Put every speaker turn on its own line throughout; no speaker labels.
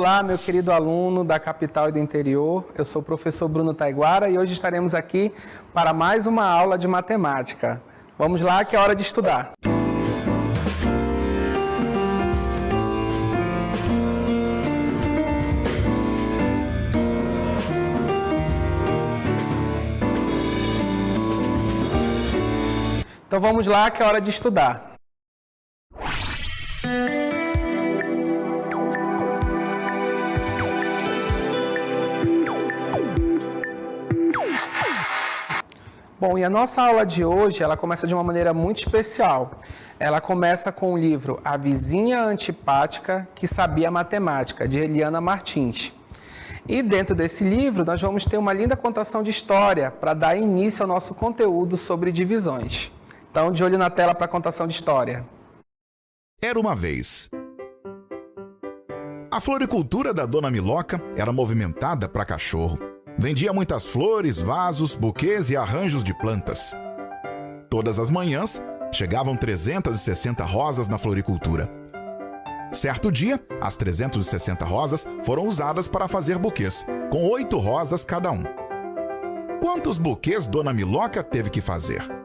Olá, meu querido aluno da capital e do interior. Eu sou o professor Bruno Taiguara e hoje estaremos aqui para mais uma aula de matemática. Vamos lá, que é hora de estudar. Então vamos lá, que é hora de estudar. Bom, e a nossa aula de hoje, ela começa de uma maneira muito especial. Ela começa com o livro A Vizinha Antipática que Sabia Matemática, de Eliana Martins. E dentro desse livro, nós vamos ter uma linda contação de história para dar início ao nosso conteúdo sobre divisões. Então, de olho na tela para a contação de história.
Era uma vez. A floricultura da Dona Miloca era movimentada para cachorro. Vendia muitas flores, vasos, buquês e arranjos de plantas. Todas as manhãs, chegavam 360 rosas na floricultura. Certo dia, as 360 rosas foram usadas para fazer buquês, com 8 rosas cada um. Quantos buquês Dona Miloca teve que fazer?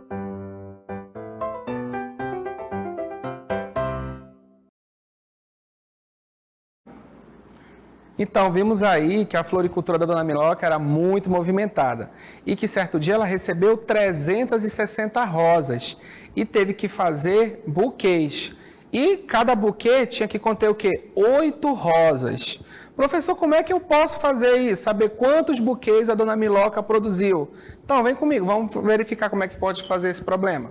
Então, vimos aí que a floricultura da Dona Miloca era muito movimentada e que certo dia ela recebeu 360 rosas e teve que fazer buquês. E cada buquê tinha que conter o quê? 8 rosas. Professor, como é que eu posso fazer isso? Saber quantos buquês a Dona Miloca produziu? Então, vem comigo, vamos verificar como é que pode fazer esse problema.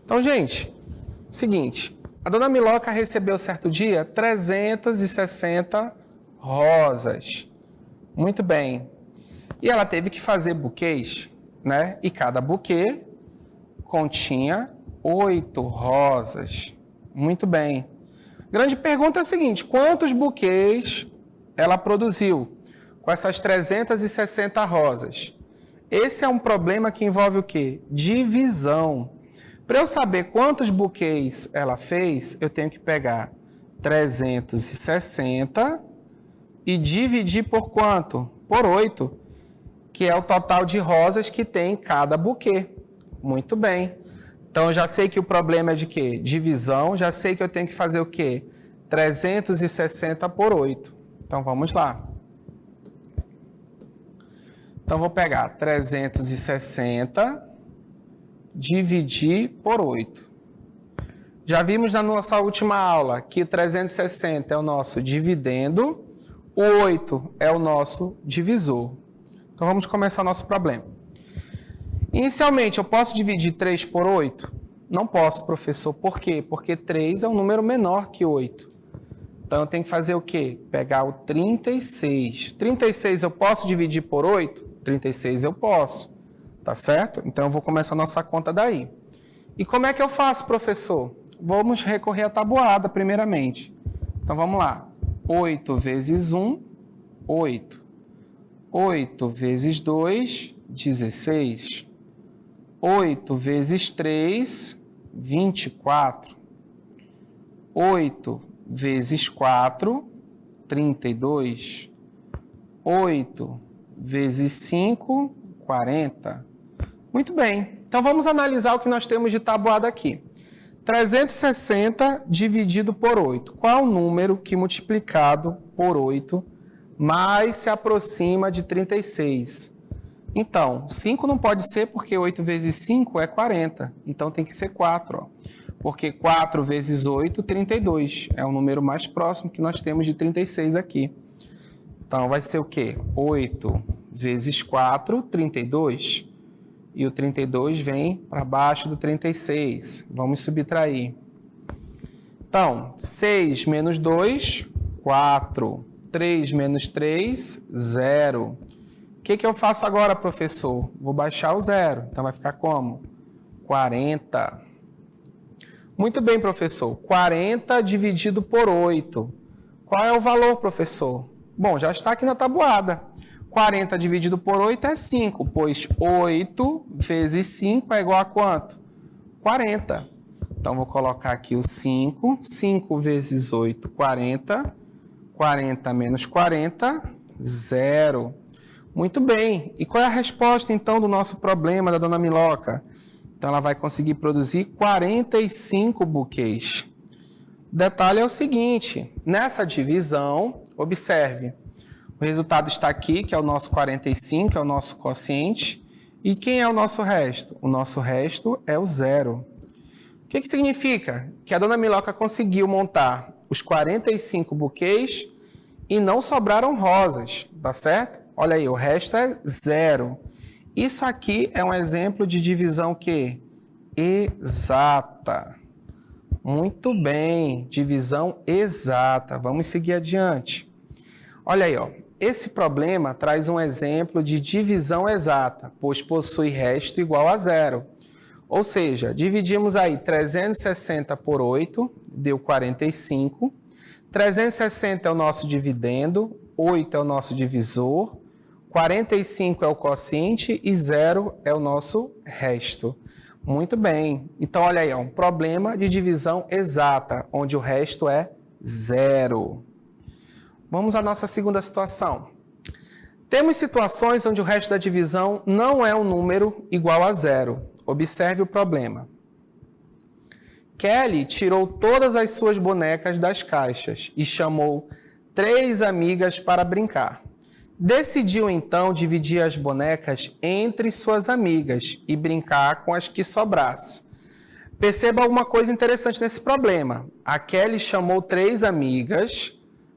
Então, gente, seguinte, a Dona Miloca recebeu certo dia 360 rosas. Muito bem. E ela teve que fazer buquês, né? E cada buquê continha 8 rosas. Muito bem. Grande pergunta é a seguinte: quantos buquês ela produziu com essas 360 rosas? Esse é um problema que envolve o quê? Divisão. Para eu saber quantos buquês ela fez, eu tenho que pegar 360 e dividir por quanto? Por 8, que é o total de rosas que tem em cada buquê. Muito bem. Então, eu já sei que o problema é de quê? Divisão. Já sei que eu tenho que fazer o quê? 360 por 8. Então, vamos lá. Então, vou pegar 360, dividir por 8. Já vimos na nossa última aula que 360 é o nosso dividendo, o 8 é o nosso divisor. Então, vamos começar o nosso problema. Inicialmente, eu posso dividir 3 por 8? Não posso, professor. Por quê? Porque 3 é um número menor que 8. Então, eu tenho que fazer o quê? Pegar o 36. 36 eu posso dividir por 8? 36 eu posso. Tá certo? Então, eu vou começar a nossa conta daí. E como é que eu faço, professor? Vamos recorrer à tabuada, primeiramente. Então, vamos lá. 8 vezes 1, 8. 8 vezes 2, 16. 8 vezes 3, 24. 8 vezes 4, 32. 8 vezes 5, 40. Muito bem. Então, vamos analisar o que nós temos de tabuada aqui. 360 dividido por 8. Qual é o número que multiplicado por 8 mais se aproxima de 36? Então, 5 não pode ser porque 8 vezes 5 é 40. Então, tem que ser 4. Ó. Porque 4 vezes 8, 32. É o número mais próximo que nós temos de 36 aqui. Então, vai ser o quê? 8 vezes 4, 32. E o 32 vem para baixo do 36. Vamos subtrair. Então, 6 menos 2, 4. 3 menos 3, 0. O que eu faço agora, professor? Vou baixar o 0. Então, vai ficar como? 40. Muito bem, professor. 40 dividido por 8. Qual é o valor, professor? Bom, já está aqui na tabuada. 40 dividido por 8 é 5, pois 8 vezes 5 é igual a quanto? 40. Então, vou colocar aqui o 5. 5 vezes 8, 40. 40 menos 40, 0. Muito bem. E qual é a resposta, então, do nosso problema da dona Miloca? Então, ela vai conseguir produzir 45 buquês. O detalhe é o seguinte, nessa divisão, observe, o resultado está aqui, que é o nosso 45, que é o nosso quociente. E quem é o nosso resto? O nosso resto é o 0. O que significa? Que a dona Miloca conseguiu montar os 45 buquês e não sobraram rosas, tá certo? Olha aí, o resto é 0. Isso aqui é um exemplo de divisão que? Exata. Muito bem, divisão exata. Vamos seguir adiante. Olha aí, ó. Esse problema traz um exemplo de divisão exata, pois possui resto igual a 0. Ou seja, dividimos aí 360 por 8, deu 45. 360 é o nosso dividendo, 8 é o nosso divisor, 45 é o quociente e 0 é o nosso resto. Muito bem. Então, olha aí, ó, um problema de divisão exata, onde o resto é 0. Vamos à nossa segunda situação. Temos situações onde o resto da divisão não é um número igual a 0. Observe o problema. Kelly tirou todas as suas bonecas das caixas e chamou 3 amigas para brincar. Decidiu então dividir as bonecas entre suas amigas e brincar com as que sobrasse. Perceba alguma coisa interessante nesse problema. A Kelly chamou 3 amigas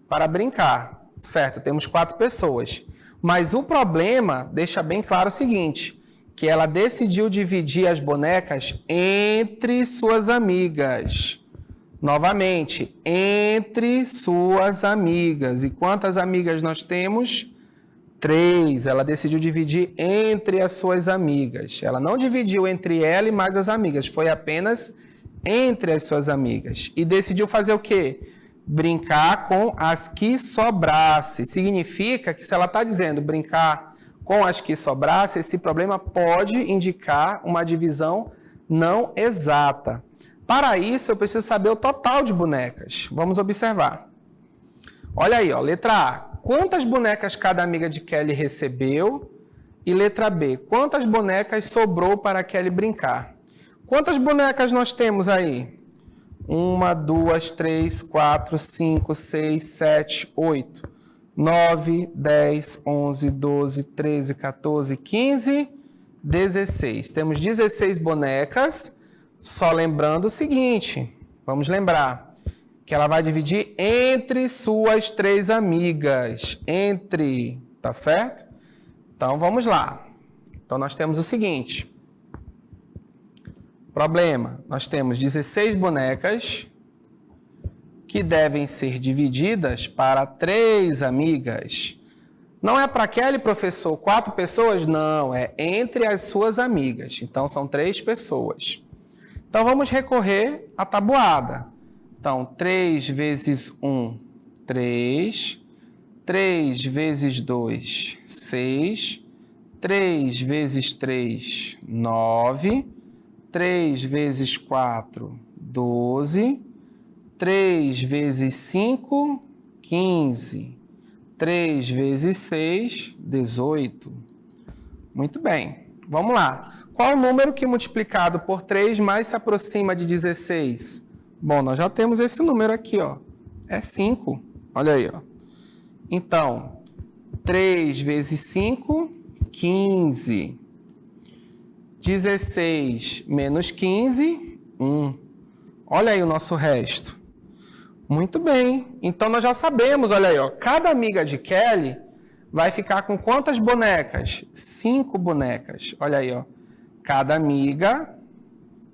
para brincar, certo? Temos 4 pessoas. Mas o problema deixa bem claro o seguinte, que ela decidiu dividir as bonecas entre suas amigas. Novamente, entre suas amigas. E quantas amigas nós temos? 3. Ela decidiu dividir entre as suas amigas. Ela não dividiu entre ela e mais as amigas, foi apenas entre as suas amigas. E decidiu fazer o quê? Brincar com as que sobrasse. Significa que se ela está dizendo brincar com as que sobrasse, esse problema pode indicar uma divisão não exata. Para isso, eu preciso saber o total de bonecas. Vamos observar. Olha aí, ó, letra A. Quantas bonecas cada amiga de Kelly recebeu? E letra B. Quantas bonecas sobrou para Kelly brincar? Quantas bonecas nós temos aí? 1, 2, 3, 4, 5, 6, 7, 8, 9, 10, 11, 12, 13, 14, 15, 16. Temos 16 bonecas, só lembrando o seguinte, vamos lembrar, que ela vai dividir entre suas 3 amigas, entre, tá certo? Então, vamos lá. Então, nós temos o seguinte... Problema, nós temos 16 bonecas que devem ser divididas para 3 amigas. Não é para Kelly, professor, 4 pessoas? Não, é entre as suas amigas. Então, são 3 pessoas. Então, vamos recorrer à tabuada. Então, 3 vezes 1, 3. 3 vezes 2, 6. 3 vezes 3, 9. 3 vezes 4, 12. 3 vezes 5, 15. 3 vezes 6, 18. Muito bem. Vamos lá. Qual o número que multiplicado por 3 mais se aproxima de 16? Bom, nós já temos esse número aqui, ó. É 5. Olha aí, ó. Então, 3 vezes 5, 15. 16 menos 15, 1. Olha aí o nosso resto. Muito bem. Então, nós já sabemos, olha aí, ó, cada amiga de Kelly vai ficar com quantas bonecas? 5 bonecas. Olha aí, ó. Cada amiga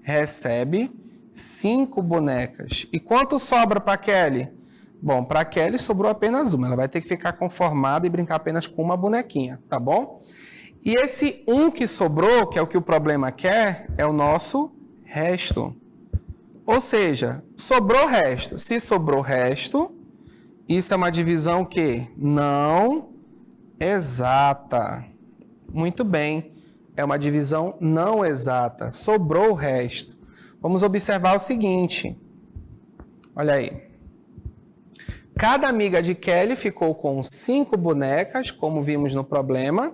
recebe 5 bonecas. E quanto sobra para Kelly? Bom, para Kelly sobrou apenas uma. Ela vai ter que ficar conformada e brincar apenas com uma bonequinha, tá bom? E esse 1 que sobrou, que é o que o problema quer, é o nosso resto. Ou seja, sobrou resto. Se sobrou resto, isso é uma divisão que não exata. Muito bem, é uma divisão não exata. Sobrou o resto. Vamos observar o seguinte. Olha aí. Cada amiga de Kelly ficou com 5 bonecas, como vimos no problema,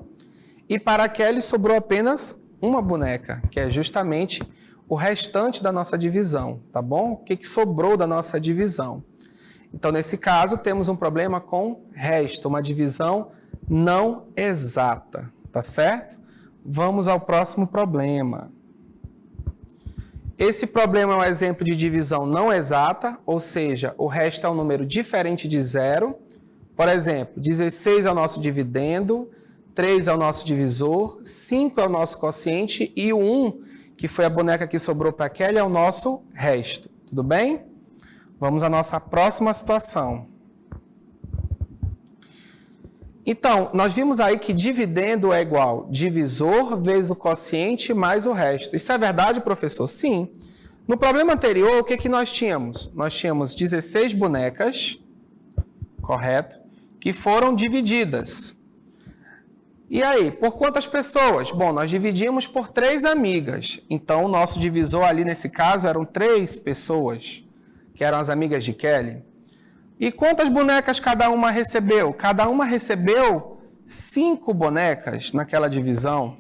e para Kelly sobrou apenas uma boneca, que é justamente o restante da nossa divisão, tá bom? O que sobrou da nossa divisão? Então, nesse caso, temos um problema com resto, uma divisão não exata, tá certo? Vamos ao próximo problema. Esse problema é um exemplo de divisão não exata, ou seja, o resto é um número diferente de zero. Por exemplo, 16 é o nosso dividendo, 3 é o nosso divisor, 5 é o nosso quociente e o 1, que foi a boneca que sobrou para Kelly, é o nosso resto. Tudo bem? Vamos à nossa próxima situação. Então, nós vimos aí que dividendo é igual divisor vezes o quociente mais o resto. Isso é verdade, professor? Sim. No problema anterior, o que nós tínhamos? Nós tínhamos 16 bonecas, correto? Que foram divididas. E aí, por quantas pessoas? Bom, nós dividimos por 3 amigas. Então, o nosso divisor ali nesse caso eram 3 pessoas, que eram as amigas de Kelly. E quantas bonecas cada uma recebeu? Cada uma recebeu 5 bonecas naquela divisão.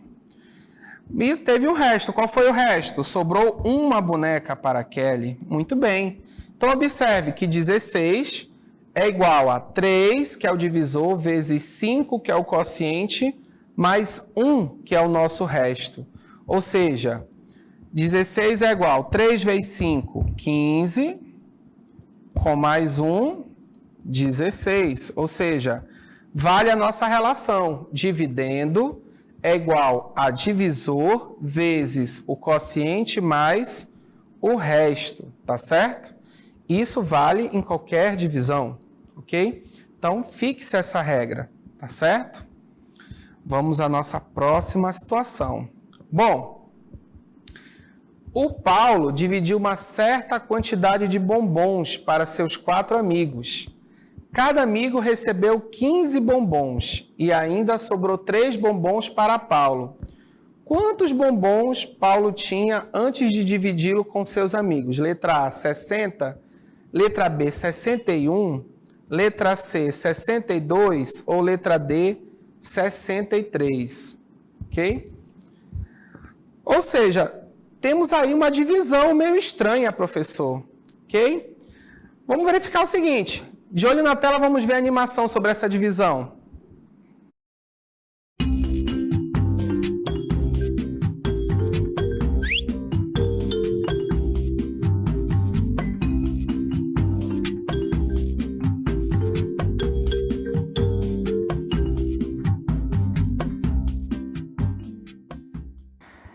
E teve o resto. Qual foi o resto? Sobrou uma boneca para Kelly. Muito bem. Então, observe que 16 é igual a 3, que é o divisor, vezes 5, que é o quociente, mais 1, que é o nosso resto. Ou seja, 16 é igual a 3 vezes 5, 15, com mais 1, 16. Ou seja, vale a nossa relação. Dividendo é igual a divisor vezes o quociente mais o resto, tá certo? Isso vale em qualquer divisão, ok? Então, fixe essa regra, tá certo? Vamos à nossa próxima situação. Bom, o Paulo dividiu uma certa quantidade de bombons para seus 4 amigos. Cada amigo recebeu 15 bombons e ainda sobrou 3 bombons para Paulo. Quantos bombons Paulo tinha antes de dividi-lo com seus amigos? Letra A, 60. Letra B, 61. Letra C, 62. Ou letra D, 63. Ok? Ou seja, temos aí uma divisão meio estranha, professor. Ok? Vamos verificar o seguinte. De olho na tela, vamos ver a animação sobre essa divisão.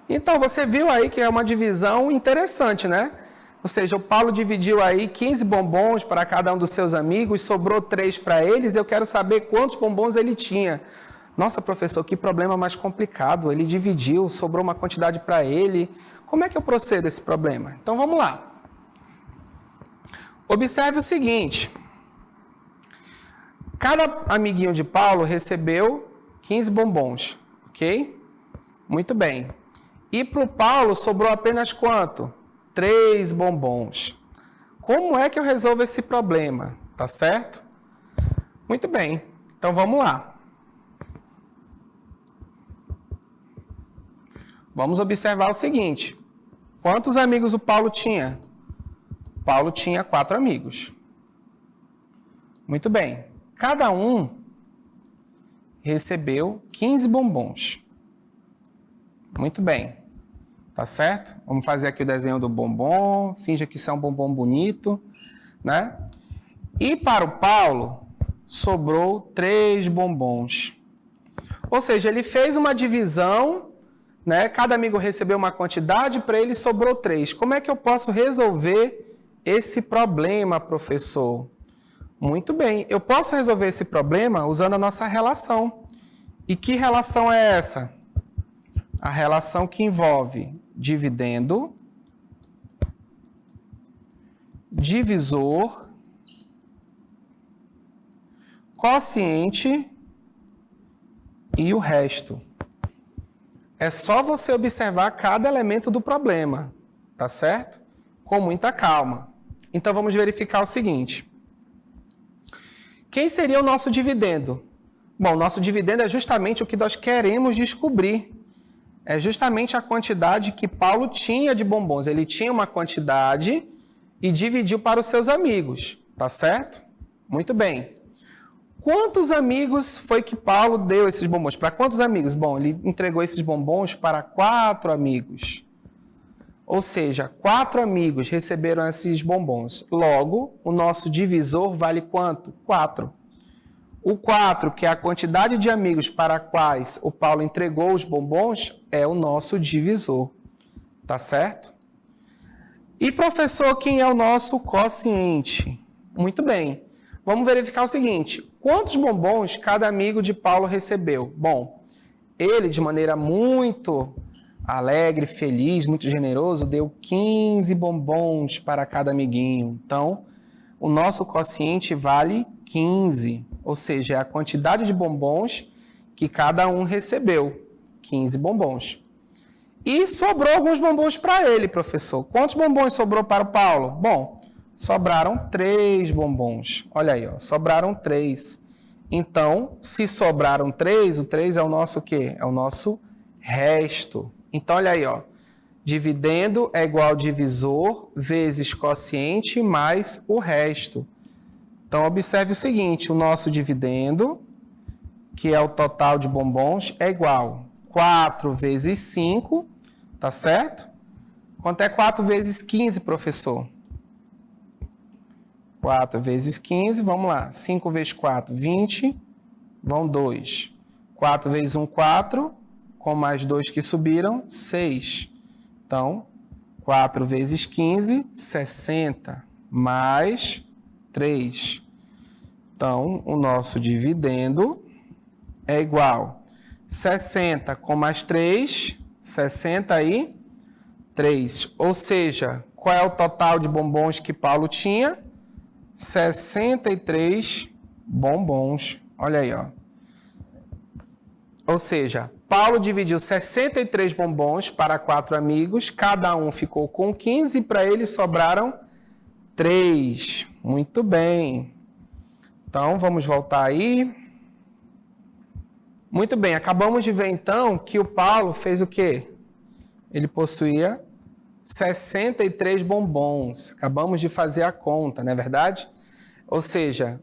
Então, você viu aí que é uma divisão interessante, né? Ou seja, o Paulo dividiu aí 15 bombons para cada um dos seus amigos, sobrou 3 para eles, eu quero saber quantos bombons ele tinha. Nossa, professor, que problema mais complicado, ele dividiu, sobrou uma quantidade para ele. Como é que eu procedo esse problema? Então, vamos lá. Observe o seguinte. Cada amiguinho de Paulo recebeu 15 bombons, ok? Muito bem. E para o Paulo sobrou apenas quanto? 3 bombons. Como é que eu resolvo esse problema? Tá certo? Muito bem. Então, vamos lá. Vamos observar o seguinte. Quantos amigos o Paulo tinha? Paulo tinha 4 amigos. Muito bem. Cada um recebeu 15 bombons. Muito bem. Tá certo? Vamos fazer aqui o desenho do bombom. Finja que isso é um bombom bonito, né? E para o Paulo, sobrou 3 bombons. Ou seja, ele fez uma divisão, né? Cada amigo recebeu uma quantidade, para ele sobrou 3. Como é que eu posso resolver esse problema, professor? Muito bem. Eu posso resolver esse problema usando a nossa relação. E que relação é essa? A relação que envolve dividendo, divisor, quociente e o resto. É só você observar cada elemento do problema, tá certo? Com muita calma. Então, vamos verificar o seguinte. Quem seria o nosso dividendo? Bom, o nosso dividendo é justamente o que nós queremos descobrir. É justamente a quantidade que Paulo tinha de bombons. Ele tinha uma quantidade e dividiu para os seus amigos, tá certo? Muito bem. Quantos amigos foi que Paulo deu esses bombons? Para quantos amigos? Bom, ele entregou esses bombons para 4 amigos. Ou seja, 4 amigos receberam esses bombons. Logo, o nosso divisor vale quanto? 4. O 4, que é a quantidade de amigos para quais o Paulo entregou os bombons, é o nosso divisor. Tá certo? E, professor, quem é o nosso quociente? Muito bem. Vamos verificar o seguinte. Quantos bombons cada amigo de Paulo recebeu? Bom, ele, de maneira muito alegre, feliz, muito generoso, deu 15 bombons para cada amiguinho. Então, o nosso quociente vale 15, ou seja, é a quantidade de bombons que cada um recebeu, 15 bombons. E sobrou alguns bombons para ele, professor. Quantos bombons sobrou para o Paulo? Bom, sobraram 3 bombons. Olha aí, ó, sobraram 3. Então, se sobraram 3, o 3 é o nosso o quê? É o nosso resto. Então, olha aí, ó. Dividendo é igual divisor vezes quociente mais o resto. Então, observe o seguinte, o nosso dividendo, que é o total de bombons, é igual 4 vezes 5, tá certo? Quanto é 4 vezes 15, professor? 4 vezes 15, vamos lá. 5 vezes 4, 20, vão 2. 4 vezes 1, 4, com mais 2 que subiram, 6. Então, 4 vezes 15, 60, mais 3. Então, o nosso dividendo é igual 60 com mais 3, 63. Ou seja, qual é o total de bombons que Paulo tinha? 63 bombons. Olha aí, ó. Ou seja, Paulo dividiu 63 bombons para 4 amigos, cada um ficou com 15 e para eles sobraram 3. Muito bem. Então, vamos voltar aí. Muito bem, acabamos de ver então que o Paulo fez o quê? Ele possuía 63 bombons. Acabamos de fazer a conta, não é verdade? Ou seja,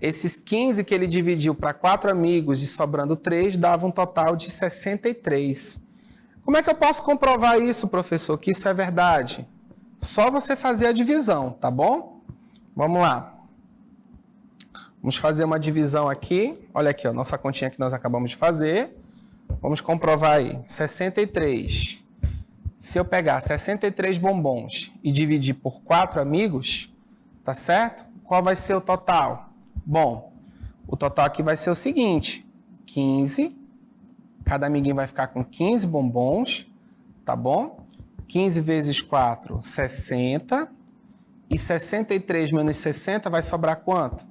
esses 15 que ele dividiu para 4 amigos e sobrando 3, dava um total de 63. Como é que eu posso comprovar isso, professor? Que isso é verdade? Só você fazer a divisão, tá bom? Vamos lá. Vamos fazer uma divisão aqui. Olha aqui, ó, nossa continha que nós acabamos de fazer. Vamos comprovar aí. 63. Se eu pegar 63 bombons e dividir por 4 amigos, tá certo? Qual vai ser o total? Bom, o total aqui vai ser o seguinte. 15. Cada amiguinho vai ficar com 15 bombons, tá bom? 15 vezes 4, 60. E 63 menos 60 vai sobrar quanto?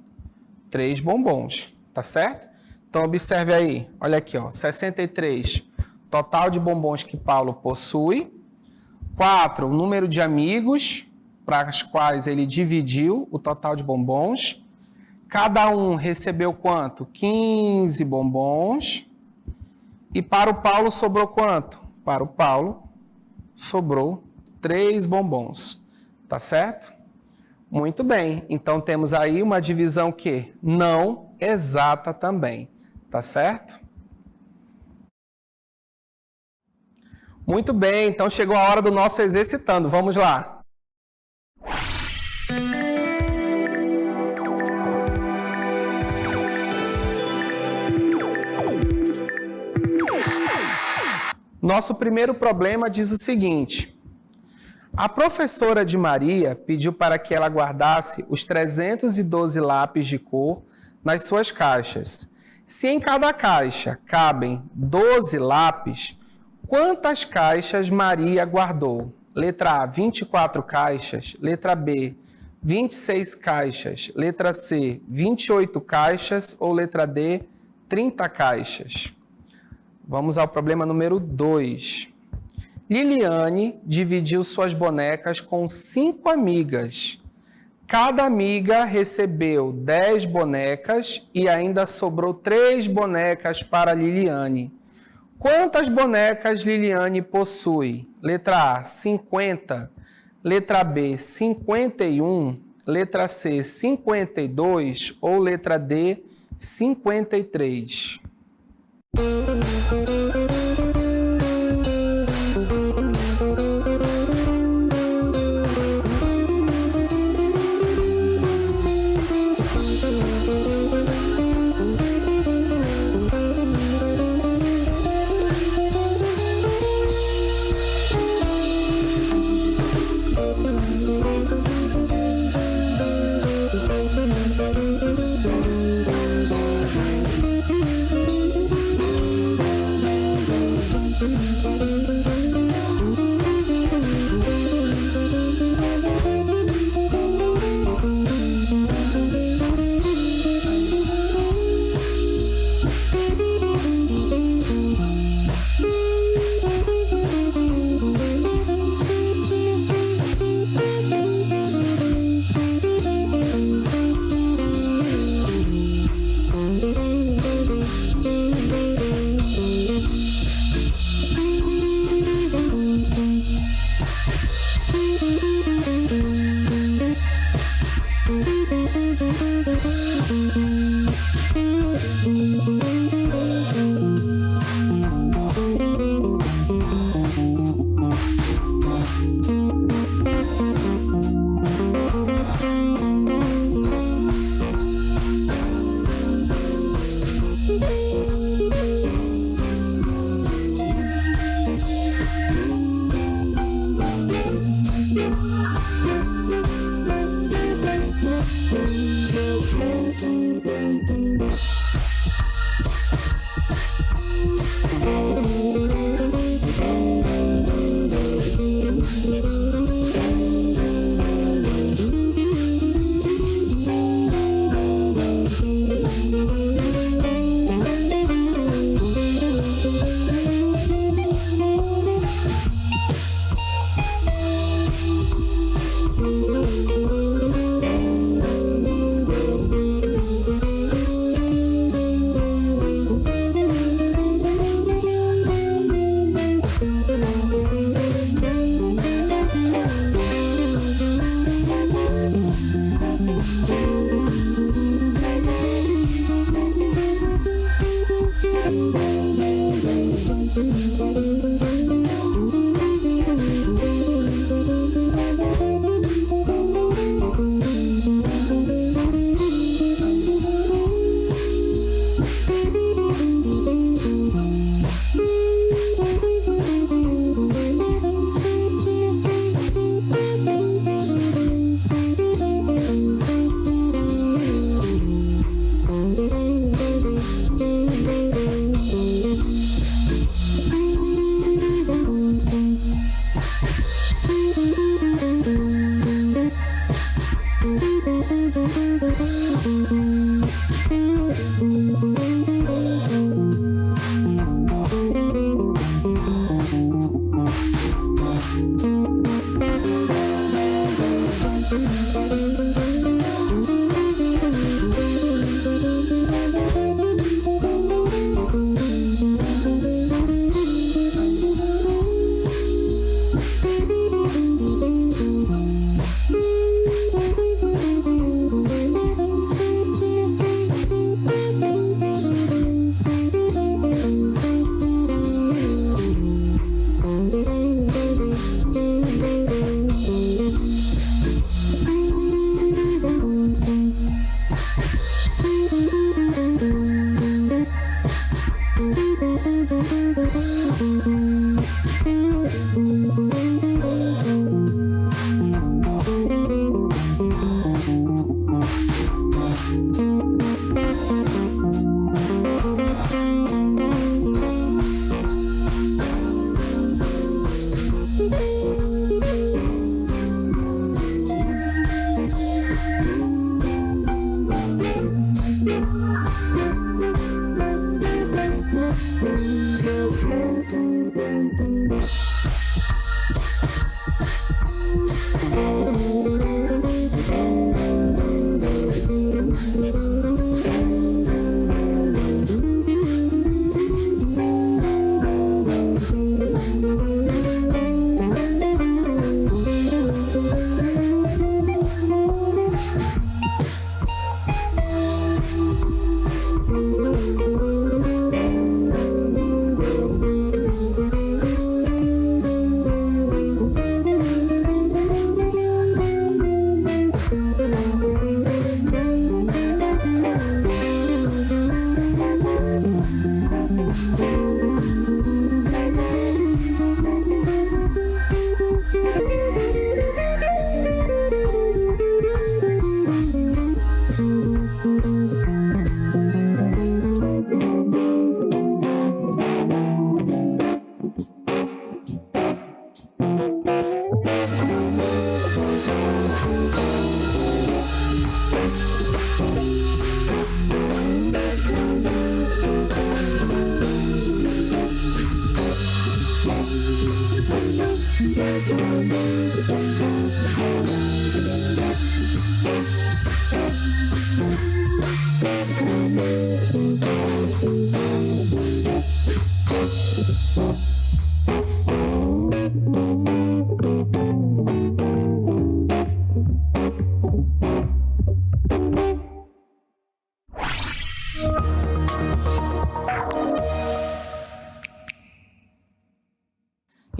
3 bombons, tá certo? Então, observe aí, olha aqui, ó, 63, total de bombons que Paulo possui. 4, o número de amigos para os quais ele dividiu o total de bombons. Cada um recebeu quanto? 15 bombons. E para o Paulo sobrou quanto? Para o Paulo sobrou 3 bombons, tá certo? Muito bem, então temos aí uma divisão que não exata também, tá certo? Muito bem, então chegou a hora do nosso exercitando, vamos lá. Nosso primeiro problema diz o seguinte: a professora de Maria pediu para que ela guardasse os 312 lápis de cor nas suas caixas. Se em cada caixa cabem 12 lápis, quantas caixas Maria guardou? Letra A, 24 caixas. Letra B, 26 caixas. Letra C, 28 caixas. Ou letra D, 30 caixas. Vamos ao problema número 2. Liliane dividiu suas bonecas com 5 amigas. Cada amiga recebeu 10 bonecas e ainda sobrou 3 bonecas para Liliane. Quantas bonecas Liliane possui? Letra A, 50. Letra B, 51. Letra C, 52. Ou letra D, 53.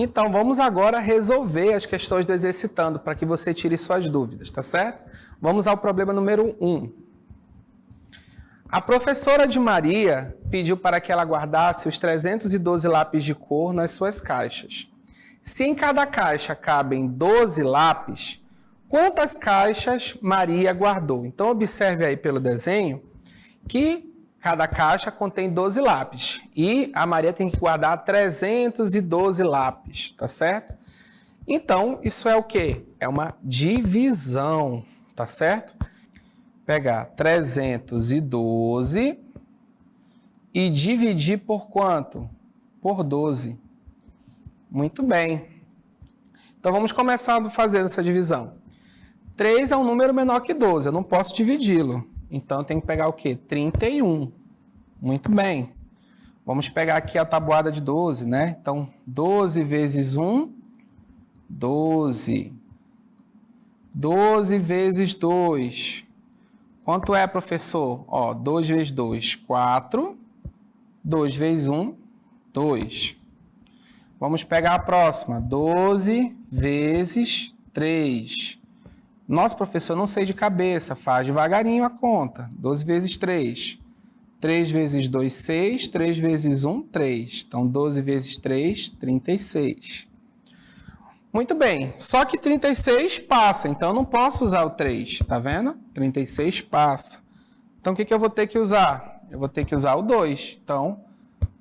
Então, vamos agora resolver as questões do Exercitando, para que você tire suas dúvidas, tá certo? Vamos ao problema número 1. A professora de Maria pediu para que ela guardasse os 312 lápis de cor nas suas caixas. Se em cada caixa cabem 12 lápis, quantas caixas Maria guardou? Então, observe aí pelo desenho que cada caixa contém 12 lápis e a Maria tem que guardar 312 lápis, tá certo? Então, isso é o quê? É uma divisão, tá certo? Pegar 312 e dividir por quanto? Por 12. Muito bem. Então, vamos começar fazendo essa divisão. 3 é um número menor que 12, eu não posso dividi-lo. Então, eu tenho que pegar o quê? 31. Muito bem. Vamos pegar aqui a tabuada de 12, né? Então, 12 vezes 1, 12. 12 vezes 2. Quanto é, professor? Ó, 2 vezes 2, 4. 2 vezes 1, 2. Vamos pegar a próxima. 12 vezes 3. Nossa, professor, não sei de cabeça. Faz devagarinho a conta. 12 vezes 3. 3 vezes 2, 6. 3 vezes 1, 3. Então, 12 vezes 3, 36. Muito bem. Só que 36 passa. Então, eu não posso usar o 3. Tá vendo? 36 passa. Então, o que eu vou ter que usar? Eu vou ter que usar o 2. Então,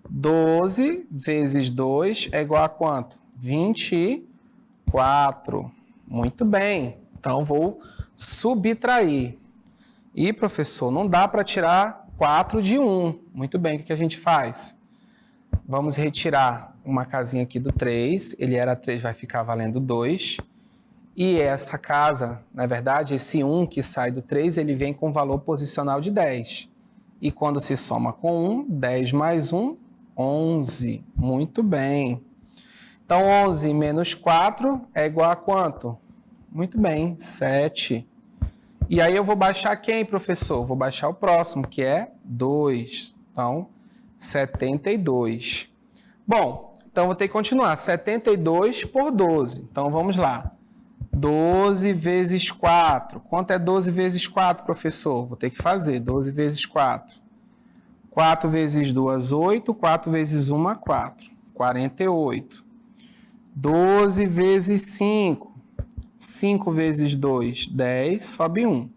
12 vezes 2 é igual a quanto? 24. Muito bem. Então, vou subtrair. E, professor, não dá para tirar 4 de 1. Muito bem, o que a gente faz? Vamos retirar uma casinha aqui do 3. Ele era 3, vai ficar valendo 2. E essa casa, na verdade, esse 1 que sai do 3, ele vem com valor posicional de 10. E quando se soma com 1, 10 mais 1, 11. Muito bem. Então, 11 menos 4 é igual a quanto? Muito bem, 7. E aí eu vou baixar quem, professor? Vou baixar o próximo, que é 2. Então, 72. Bom, então vou ter que continuar. 72 por 12. Então, vamos lá. 12 vezes 4. Quanto é 12 vezes 4, professor? Vou ter que fazer. 12 vezes 4. 4 vezes 2, 8. 4 vezes 1, 4. 48. 12 vezes 5. 5 vezes 2, 10, sobe 1.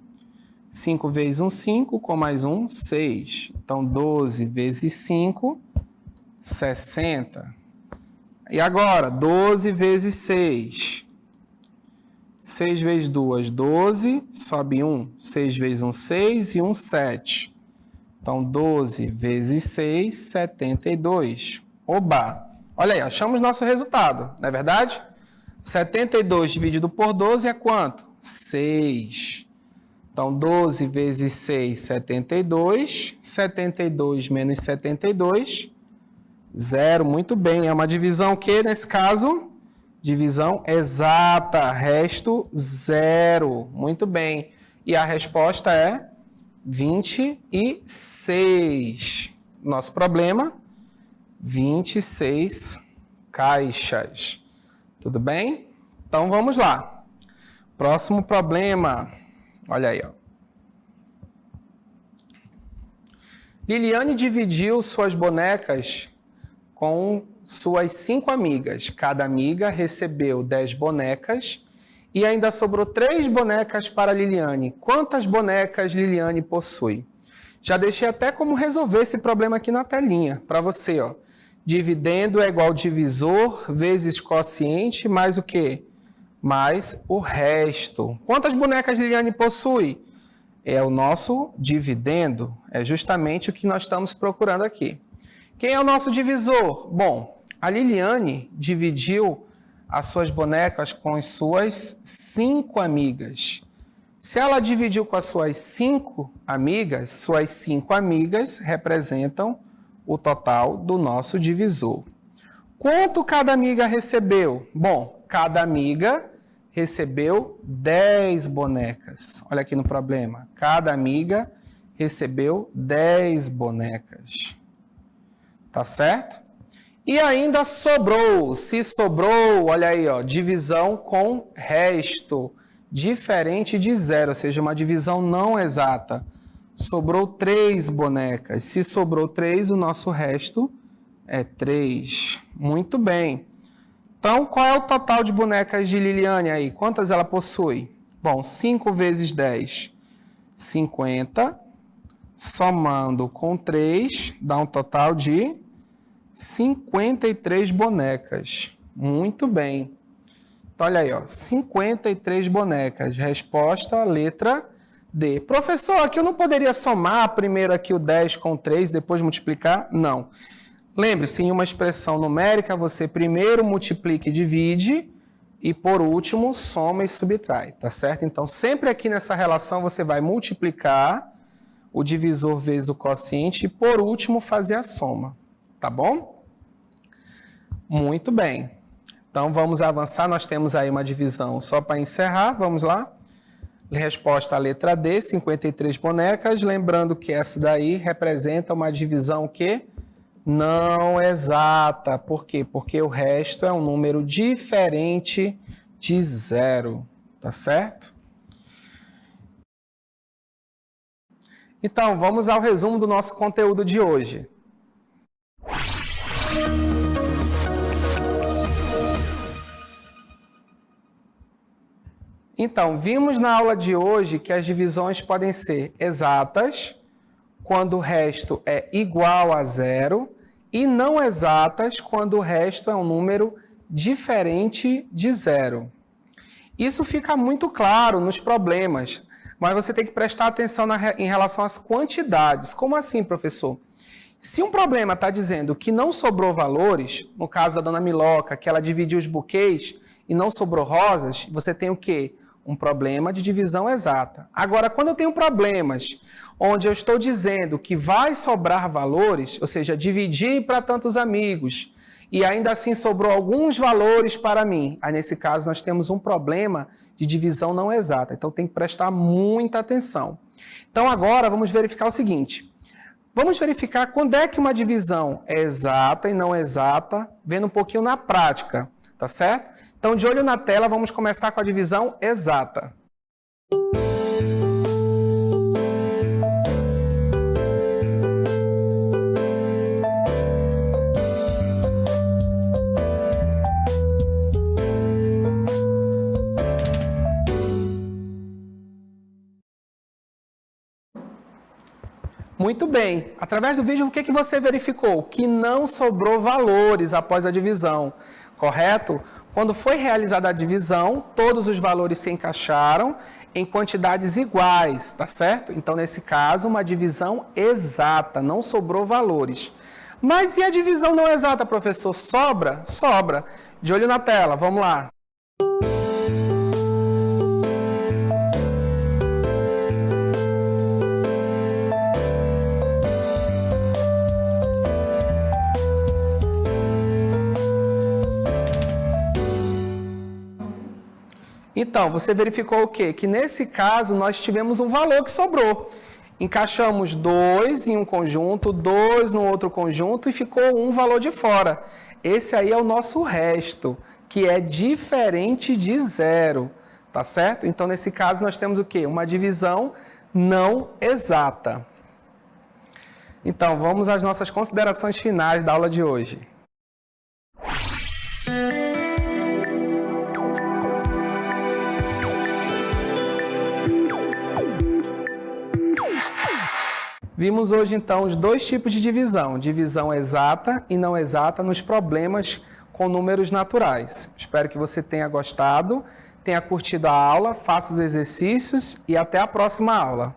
5 vezes 1, 5, com mais 1, 6. Então, 12 vezes 5, 60. E agora, 12 vezes 6. 6 vezes 2, 12, sobe 1. 6 vezes 1, 6 e 1, 7. Então, 12 vezes 6, 72. Oba! Olha aí, achamos nosso resultado, não é verdade? 72 dividido por 12 é quanto? 6. Então, 12 vezes 6, 72. 72 menos 72, 0. Muito bem. É uma divisão que, nesse caso, divisão exata. Resto, 0. Muito bem. E a resposta é 26. Nosso problema, 26 caixas. Tudo bem? Então, vamos lá. Próximo problema. Olha aí, ó. Liliane dividiu suas bonecas com suas 5 amigas. Cada amiga recebeu 10 bonecas e ainda sobrou 3 bonecas para Liliane. Quantas bonecas Liliane possui? Já deixei até como resolver esse problema aqui na telinha para você, ó. Dividendo é igual divisor vezes quociente mais o quê? Mais o resto. Quantas bonecas Liliane possui? É o nosso dividendo. É justamente o que nós estamos procurando aqui. Quem é o nosso divisor? Bom, a Liliane dividiu as suas bonecas com as suas 5 amigas. Se ela dividiu com as suas 5 amigas representam o total do nosso divisor. Quanto cada amiga recebeu? Bom, cada amiga recebeu 10 bonecas. Olha aqui no problema. Cada amiga recebeu 10 bonecas. Tá certo? E ainda sobrou. Se sobrou, olha aí, ó, divisão com resto, diferente de zero, ou seja, uma divisão não exata. Sobrou 3 bonecas. Se sobrou 3, o nosso resto é 3. Muito bem. Então, qual é o total de bonecas de Liliane aí? Quantas ela possui? Bom, 5 vezes 10, 50. Somando com 3, dá um total de 53 bonecas. Muito bem. Então, olha aí, ó, 53 bonecas. Resposta, letra D. Professor, aqui eu não poderia somar primeiro aqui o 10 com 3, depois multiplicar? Não. Lembre-se, em uma expressão numérica, você primeiro multiplica e divide, e por último, soma e subtrai, tá certo? Então, sempre aqui nessa relação, você vai multiplicar o divisor vezes o quociente e, por último, fazer a soma, tá bom? Muito bem. Então, vamos avançar. Nós temos aí uma divisão só para encerrar. Vamos lá. Resposta à letra D, 53 bonecas. Lembrando que essa daí representa uma divisão que não exata. Por quê? Porque o resto é um número diferente de zero, tá certo? Então, vamos ao resumo do nosso conteúdo de hoje. Então, vimos na aula de hoje que as divisões podem ser exatas, quando o resto é igual a zero, e não exatas, quando o resto é um número diferente de zero. Isso fica muito claro nos problemas, mas você tem que prestar atenção em relação às quantidades. Como assim, professor? Se um problema está dizendo que não sobrou valores, no caso da dona Miloca, que ela dividiu os buquês e não sobrou rosas, você tem o quê? Um problema de divisão exata. Agora, quando eu tenho problemas onde eu estou dizendo que vai sobrar valores, ou seja, dividir para tantos amigos, e ainda assim sobrou alguns valores para mim, aí nesse caso nós temos um problema de divisão não exata. Então tem que prestar muita atenção. Então agora vamos verificar o seguinte. Vamos verificar quando é que uma divisão é exata e não exata, vendo um pouquinho na prática, tá certo? Então, de olho na tela, vamos começar com a divisão exata. Muito bem. Através do vídeo, o que você verificou? Que não sobrou valores após a divisão, correto? Quando foi realizada a divisão, todos os valores se encaixaram em quantidades iguais, tá certo? Então, nesse caso, uma divisão exata, não sobrou valores. Mas e a divisão não exata, professor? Sobra? Sobra. De olho na tela, vamos lá. Então, você verificou o quê? Que nesse caso nós tivemos um valor que sobrou. Encaixamos 2 em um conjunto, 2 no outro conjunto e ficou um valor de fora. Esse aí é o nosso resto, que é diferente de zero, tá certo? Então, nesse caso, nós temos o quê? Uma divisão não exata. Então, vamos às nossas considerações finais da aula de hoje. Vimos hoje, então, os dois tipos de divisão, divisão exata e não exata nos problemas com números naturais. Espero que você tenha gostado, tenha curtido a aula, faça os exercícios e até a próxima aula.